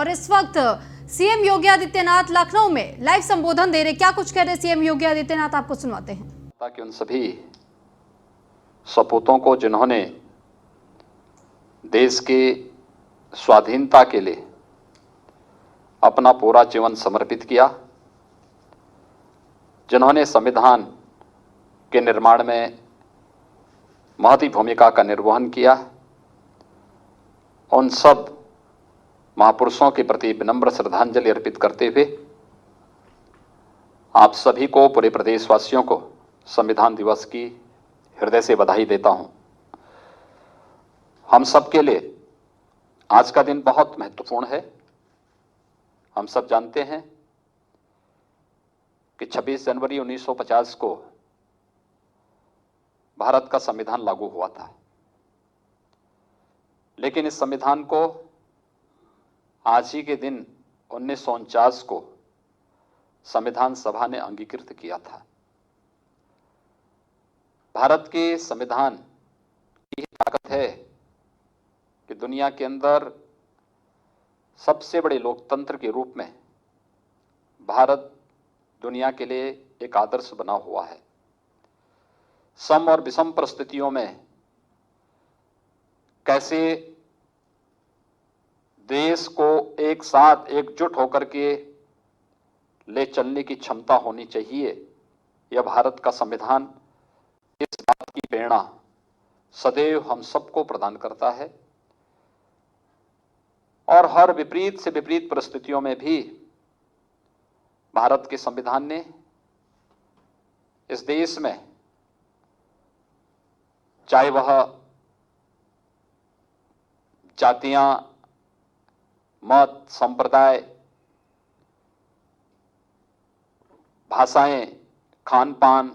और इस वक्त सीएम योगी आदित्यनाथ लखनऊ में लाइव संबोधन दे रहे। क्या कुछ कह रहे सीएम योगी आदित्यनाथ, आपको सुनवाते हैं। ताकि उन सभी सपूतों को जिन्होंने देश के स्वाधीनता के लिए अपना पूरा जीवन समर्पित किया, जिन्होंने संविधान के निर्माण में महती भूमिका का निर्वहन किया, उन सब महापुरुषों के प्रति विनम्र श्रद्धांजलि अर्पित करते हुए आप सभी को, पूरे प्रदेशवासियों को संविधान दिवस की हृदय से बधाई देता हूं। हम सब के लिए आज का दिन बहुत महत्वपूर्ण है। हम सब जानते हैं कि 26 जनवरी 1950 को भारत का संविधान लागू हुआ था, लेकिन इस संविधान को आज ही के दिन 1949 को संविधान सभा ने अंगीकृत किया था। भारत के संविधान की ताकत है कि दुनिया के अंदर सबसे बड़े लोकतंत्र के रूप में भारत दुनिया के लिए एक आदर्श बना हुआ है। सम और विषम परिस्थितियों में कैसे देश को एक साथ एकजुट होकर के ले चलने की क्षमता होनी चाहिए, यह भारत का संविधान इस बात की प्रेरणा सदैव हम सबको प्रदान करता है। और हर विपरीत से विपरीत परिस्थितियों में भी भारत के संविधान ने इस देश में, चाहे वह जातियां, मत, संप्रदाय, भाषाएं, खान पान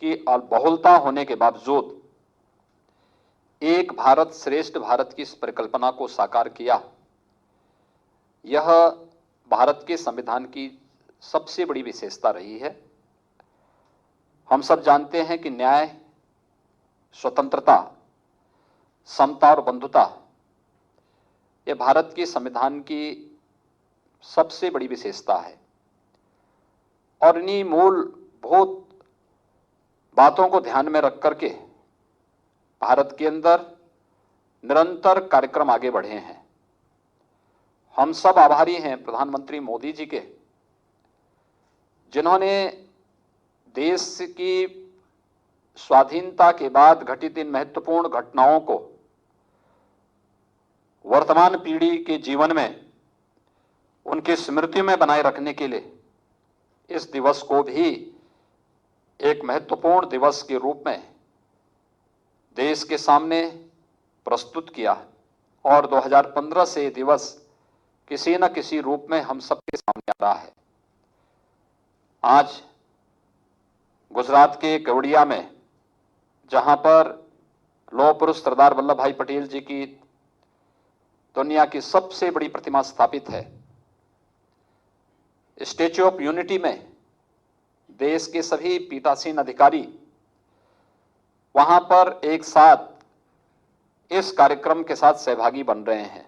की बहुलता होने के बावजूद एक भारत श्रेष्ठ भारत की इस परिकल्पना को साकार किया। यह भारत के संविधान की सबसे बड़ी विशेषता रही है। हम सब जानते हैं कि न्याय, स्वतंत्रता, समता और बंधुता यह भारत के संविधान की सबसे बड़ी विशेषता है। और इन्हीं मूलभूत बातों को ध्यान में रख करके भारत के अंदर निरंतर कार्यक्रम आगे बढ़े हैं। हम सब आभारी हैं प्रधानमंत्री मोदी जी के, जिन्होंने देश की स्वाधीनता के बाद घटित इन महत्वपूर्ण घटनाओं को वर्तमान पीढ़ी के जीवन में, उनकी स्मृति में बनाए रखने के लिए इस दिवस को भी एक महत्वपूर्ण दिवस के रूप में देश के सामने प्रस्तुत किया। और 2015 से ये दिवस किसी न किसी रूप में हम सबके सामने आ रहा है। आज गुजरात के केवड़िया में, जहां पर लौह पुरुष सरदार वल्लभ भाई पटेल जी की दुनिया की सबसे बड़ी प्रतिमा स्थापित है, स्टैच्यू ऑफ यूनिटी में देश के सभी पीठासीन अधिकारी वहां पर एक साथ इस कार्यक्रम के साथ सहभागी बन रहे हैं।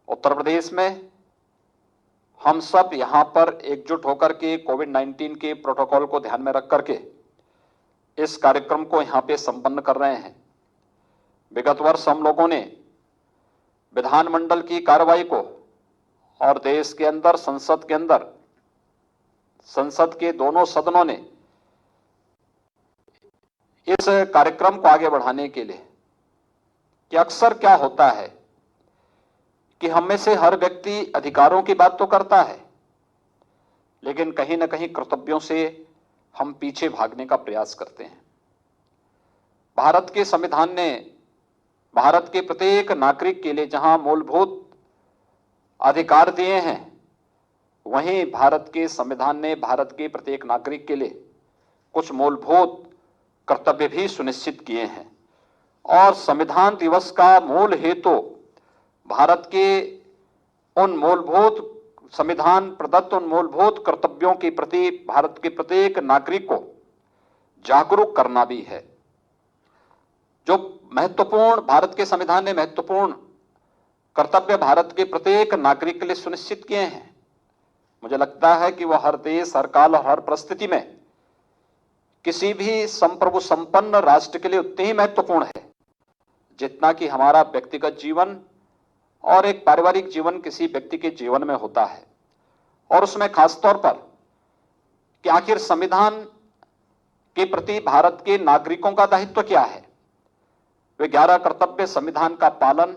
उत्तर प्रदेश में हम सब यहां पर एकजुट होकर के कोविड-19 के प्रोटोकॉल को ध्यान में रख करके इस कार्यक्रम को यहां पे संपन्न कर रहे हैं। विगत वर्ष हम लोगों ने विधानमंडल की कार्रवाई को और देश के अंदर संसद के अंदर, संसद के दोनों सदनों ने इस कार्यक्रम को आगे बढ़ाने के लिए, कि अक्सर क्या होता है कि हम में से हर व्यक्ति अधिकारों की बात तो करता है, लेकिन कहीं ना कहीं कर्तव्यों से हम पीछे भागने का प्रयास करते हैं। भारत के संविधान ने भारत के प्रत्येक नागरिक के लिए जहां मूलभूत अधिकार दिए हैं, वहीं भारत के संविधान ने भारत के प्रत्येक नागरिक के लिए कुछ मूलभूत कर्तव्य भी सुनिश्चित किए हैं। और संविधान दिवस का मूल हेतु भारत के उन मूलभूत, संविधान प्रदत्त उन मूलभूत कर्तव्यों के प्रति भारत के प्रत्येक नागरिक को जागरूक करना भी है। जो महत्वपूर्ण, भारत के संविधान ने महत्वपूर्ण कर्तव्य भारत के प्रत्येक नागरिक के लिए सुनिश्चित किए हैं। मुझे लगता है कि वह हर देश, हर काल और हर परिस्थिति में किसी भी संप्रभु संपन्न राष्ट्र के लिए उतनी ही महत्वपूर्ण है जितना कि हमारा व्यक्तिगत जीवन और एक पारिवारिक जीवन किसी व्यक्ति के जीवन में होता है। और उसमें खासतौर पर कि आखिर संविधान के प्रति भारत के नागरिकों का दायित्व क्या है। वे 11 कर्तव्य संविधान का पालन,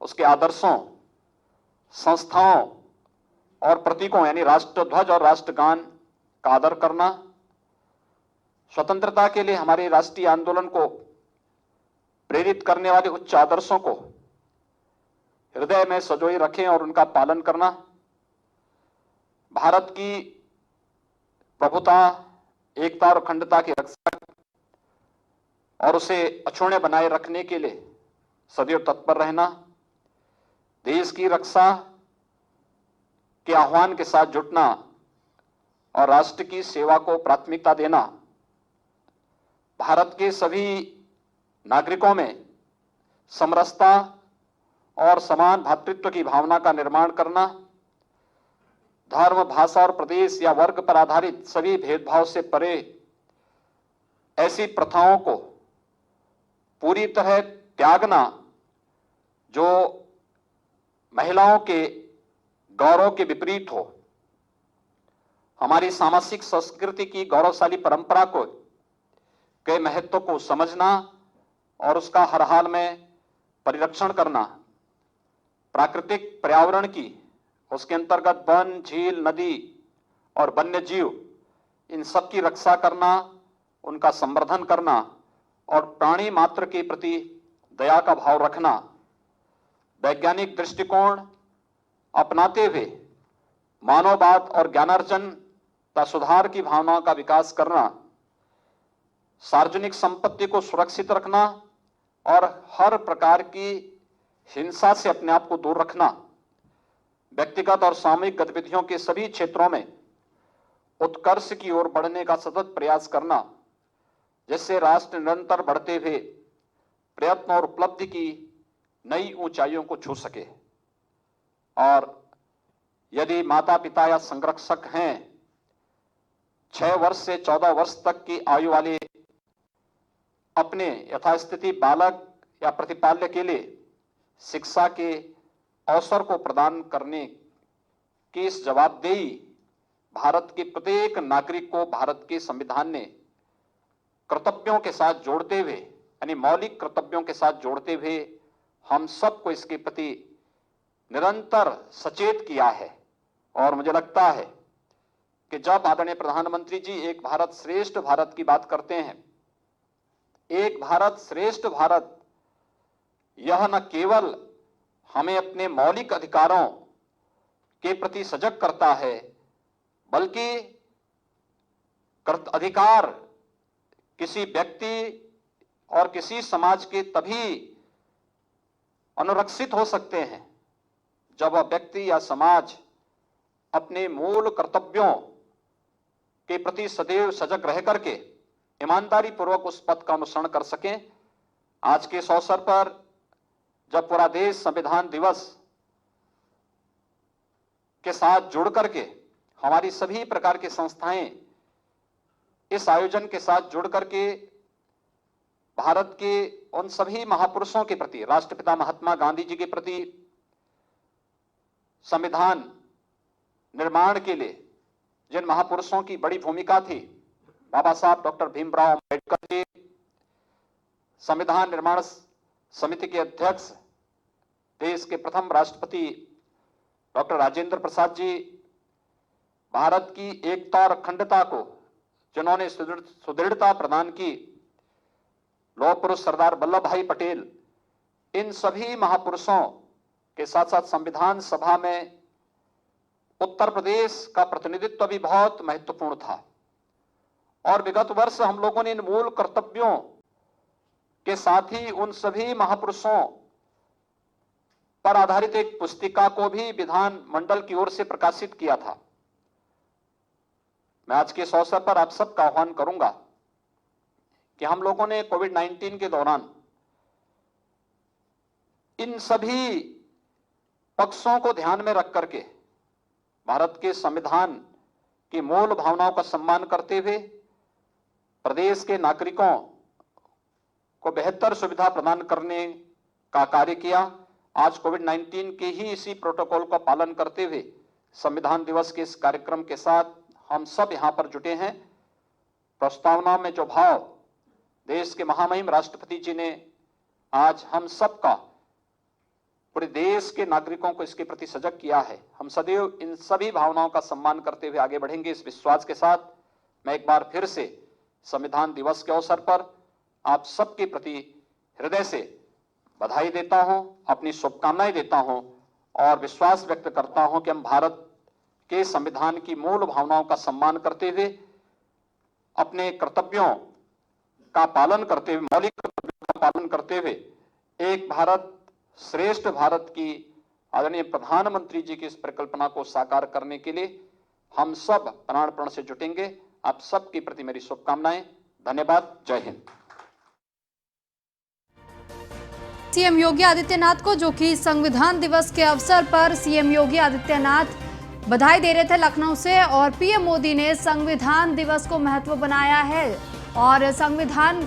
उसके आदर्शों, संस्थाओं और प्रतीकों यानी राष्ट्रध्वज और राष्ट्रगान का आदर करना, स्वतंत्रता के लिए हमारे राष्ट्रीय आंदोलन को प्रेरित करने वाले उच्च आदर्शों को हृदय में संजोए रखें और उनका पालन करना, भारत की प्रभुता, एकता और अखंडता की रक्षा और उसे अक्षुण्य बनाए रखने के लिए सदैव तत्पर रहना, देश की रक्षा के आह्वान के साथ जुटना और राष्ट्र की सेवा को प्राथमिकता देना, भारत के सभी नागरिकों में समरसता और समान भ्रातृत्व की भावना का निर्माण करना, धर्म, भाषा और प्रदेश या वर्ग पर आधारित सभी भेदभाव से परे ऐसी प्रथाओं को पूरी तरह त्यागना जो महिलाओं के गौरव के विपरीत हो, हमारी सामाजिक संस्कृति की गौरवशाली परंपरा को के महत्व को समझना और उसका हर हाल में परिरक्षण करना, प्राकृतिक पर्यावरण की, उसके अंतर्गत वन, झील, नदी और वन्य जीव, इन सब की रक्षा करना, उनका संवर्धन करना और प्राणी मात्र के प्रति दया का भाव रखना, वैज्ञानिक दृष्टिकोण अपनाते हुए मानववाद और ज्ञानार्जन तथा सुधार की भावना का विकास करना, सार्वजनिक संपत्ति को सुरक्षित रखना और हर प्रकार की हिंसा से अपने आप को दूर रखना, व्यक्तिगत और सामूहिक गतिविधियों के सभी क्षेत्रों में उत्कर्ष की ओर बढ़ने का सतत प्रयास करना, जिससे राष्ट्र निरंतर बढ़ते हुए प्रयत्न और उपलब्धि की नई ऊंचाइयों को छू सके। और यदि माता पिता या संरक्षक हैं, 6 वर्ष से 14 वर्ष तक की आयु वाले अपने यथास्थिति बालक या प्रतिपाल्य के लिए शिक्षा के अवसर को प्रदान करने की इस जवाबदेही भारत के प्रत्येक नागरिक को भारत के संविधान ने कर्तव्यों के साथ जोड़ते हुए, यानी मौलिक कर्तव्यों के साथ जोड़ते हुए हम सबको इसके प्रति निरंतर सचेत किया है। और मुझे लगता है कि जब आदरणीय प्रधानमंत्री जी एक भारत श्रेष्ठ भारत की बात करते हैं, एक भारत श्रेष्ठ भारत यह न केवल हमें अपने मौलिक अधिकारों के प्रति सजग करता है, बल्कि अधिकार किसी व्यक्ति और किसी समाज के तभी अनुरक्षित हो सकते हैं जब वह व्यक्ति या समाज अपने मूल कर्तव्यों के प्रति सदैव सजग रह करके ईमानदारी पूर्वक उस पथ का अनुसरण कर सकें। आज के इस अवसर पर जब पूरा देश संविधान दिवस के साथ जुड़ करके, हमारी सभी प्रकार की संस्थाएं इस आयोजन के साथ जुड़ करके भारत के उन सभी महापुरुषों के प्रति, राष्ट्रपिता महात्मा गांधी जी के प्रति संविधान निर्माण के लिए जिन महापुरुषों की बड़ी भूमिका थी, बाबा साहब डॉक्टर भीमराव अम्बेडकर जी, संविधान निर्माण समिति के अध्यक्ष, देश के प्रथम राष्ट्रपति डॉक्टर राजेंद्र प्रसाद जी, भारत की एकता और अखंडता को जिन्होंने सुदृढ़ता प्रदान की, लौह पुरुष सरदार वल्लभ भाई पटेल, इन सभी महापुरुषों के साथ साथ संविधान सभा में उत्तर प्रदेश का प्रतिनिधित्व भी बहुत महत्वपूर्ण था। और विगत वर्ष हम लोगों ने इन मूल कर्तव्यों के साथ ही उन सभी महापुरुषों पर आधारित एक पुस्तिका को भी विधान मंडल की ओर से प्रकाशित किया था। मैं आज के इस अवसर पर आप सबका आह्वान करूंगा कि हम लोगों ने कोविड-19 के दौरान इन सभी पक्षों को ध्यान में रख करके भारत के संविधान की मूल भावनाओं का सम्मान करते हुए प्रदेश के नागरिकों को बेहतर सुविधा प्रदान करने का कार्य किया। आज कोविड-19 के ही इसी प्रोटोकॉल का पालन करते हुए संविधान दिवस के इस कार्यक्रम के साथ हम सब यहां पर जुटे हैं। प्रस्तावना में जो भाव देश के महामहिम राष्ट्रपति जी ने आज हम सबका, पूरे देश के नागरिकों को इसके प्रति सजग किया है, हम सदैव इन सभी भावनाओं का सम्मान करते हुए आगे बढ़ेंगे। इस विश्वास के साथ मैं एक बार फिर से संविधान दिवस के अवसर पर आप सबके प्रति हृदय से बधाई देता हूं, अपनी शुभकामनाएं देता हूं और विश्वास व्यक्त करता हूं कि हम भारत के संविधान की मूल भावनाओं का सम्मान करते हुए, अपने कर्तव्यों का पालन करते हुए, मौलिक कर्तव्यों का पालन करते हुए एक भारत श्रेष्ठ भारत की आदरणीय प्रधानमंत्री जी की इस परिकल्पना को साकार करने के लिए हम सब प्राण से जुटेंगे। आप सबके प्रति मेरी शुभकामनाएं। धन्यवाद। जय हिंद। सीएम योगी आदित्यनाथ को, जो कि संविधान दिवस के अवसर पर सीएम योगी आदित्यनाथ बधाई दे रहे थे लखनऊ से, और पीएम मोदी ने संविधान दिवस को महत्व बनाया है और संविधान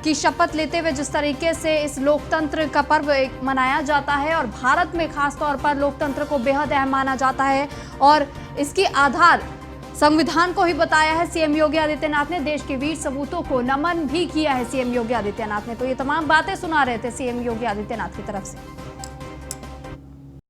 की शपथ लेते हुए जिस तरीके से इस लोकतंत्र का पर्व मनाया जाता है और भारत में खास तौर पर लोकतंत्र को बेहद अहम माना जाता है और इसकी आधार संविधान को ही बताया है सीएम योगी आदित्यनाथ ने। देश के वीर सपूतों को नमन भी किया है सीएम योगी आदित्यनाथ ने। तो ये तमाम बातें सुना रहे थे सीएम योगी आदित्यनाथ की तरफ से।